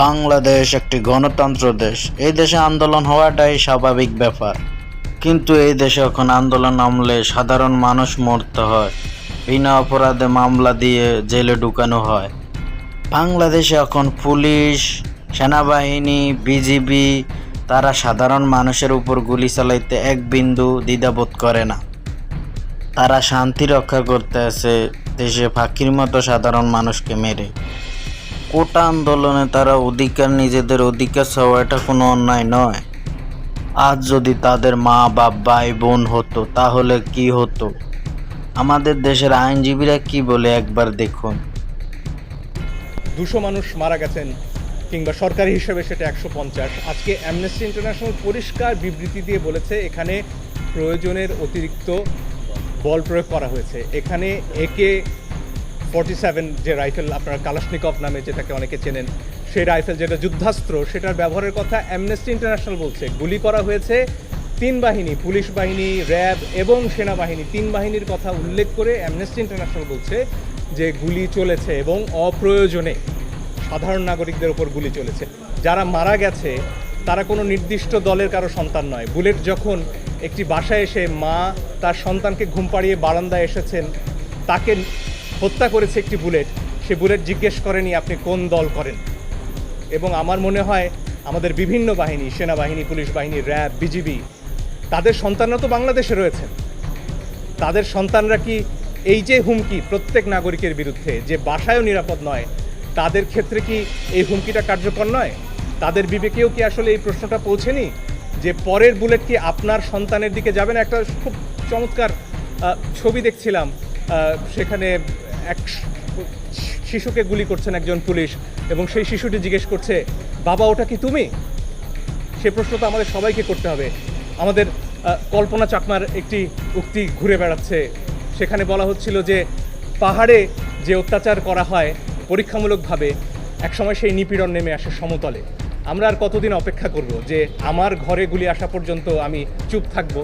বাংলাদেশ একটি গণতন্ত্র দেশ। এই দেশে আন্দোলন হওয়াটাই স্বাভাবিক ব্যাপার, কিন্তু এই দেশে এখন আন্দোলন নামলে সাধারণ মানুষ মরতে হয়, বিনা অপরাধে মামলা দিয়ে জেলে ঢুকানো হয়। বাংলাদেশে এখন পুলিশ, সেনাবাহিনী, বিজিবি তারা সাধারণ মানুষের উপর গুলি চালাইতে এক বিন্দু দ্বিধাবোধ করে না। তারা শান্তি রক্ষা করতে আছে দেশে ফাঁকির মতো সাধারণ মানুষকে মেরে। কোটা আন্দোলনে তারা নিজেদের অধিকার চাওয়া এটা কোনো অন্যায় নয়। আজ যদি তাদের মা বাপ ভাই বোন হতো তাহলে কি হতো? আমাদের দেশের আইনজীবীরা কি বলে একবার দেখুন। 200 মানুষ মারা গেছেন, কিংবা সরকারি হিসেবে সেটা 150। আজকে অ্যামনেস্টি ইন্টারন্যাশনাল পরিষ্কার বিবৃতি দিয়ে বলেছে এখানে প্রয়োজনের অতিরিক্ত বল প্রয়োগ করা হয়েছে। এখানে AK-47 যে রাইফেল, আপনার কালাশনিকভ নামে যেটাকে অনেকে চেনেন, সেই রাইফেল যেটা যুদ্ধাস্ত্র, সেটার ব্যবহারের কথা অ্যামনেস্টি ইন্টারন্যাশনাল বলছে। গুলি করা হয়েছে 3 বাহিনী, পুলিশ বাহিনী, র্যাব এবং সেনাবাহিনী, 3 বাহিনীর কথা উল্লেখ করে অ্যামনেস্টি ইন্টারন্যাশনাল বলছে যে গুলি চলেছে এবং অপ্রয়োজনে সাধারণ নাগরিকদের উপর গুলি চলেছে। যারা মারা গেছে তারা কোনো নির্দিষ্ট দলের কারো সন্তান নয়। বুলেট যখন একটি বাসায় এসে মা তার সন্তানকে ঘুম পাড়িয়ে বারান্দায় এসেছেন, তাকে হত্যা করেছে একটি বুলেট, সে বুলেট জিজ্ঞেস করেনি আপনি কোন দল করেন। এবং আমার মনে হয় আমাদের বিভিন্ন বাহিনী, সেনাবাহিনী, পুলিশ বাহিনী, র্যাব, বিজিবি, তাদের সন্তানরা তো বাংলাদেশে রয়েছেন। তাদের সন্তানরা কি এই যে হুমকি প্রত্যেক নাগরিকের বিরুদ্ধে, যে বাসায়ও নিরাপদ নয়, তাদের ক্ষেত্রে কি এই হুমকিটা কার্যকর নয়? তাদের বিবেকেও কি আসলে এই প্রশ্নটা পৌঁছেনি যে পরের বুলেট কি আপনার সন্তানের দিকে যাবে না? একটা খুব চমৎকার ছবি দেখছিলাম, সেখানে এক শিশুকে গুলি করছেন একজন পুলিশ, এবং সেই শিশুটি জিজ্ঞেস করছে, বাবা ওটা কি তুমি? সে প্রশ্ন তো আমাদের সবাইকে করতে হবে। আমাদের কল্পনা চাকমার একটি উক্তি ঘুরে বেড়াচ্ছে, সেখানে বলা হচ্ছিল যে পাহাড়ে যে অত্যাচার করা হয় পরীক্ষামূলকভাবে, একসময় সেই নিপীড়ন নেমে আসে সমতলে। আমরা আর কতদিন অপেক্ষা করব যে আমার ঘরে গুলি আসা পর্যন্ত আমি চুপ থাকবো?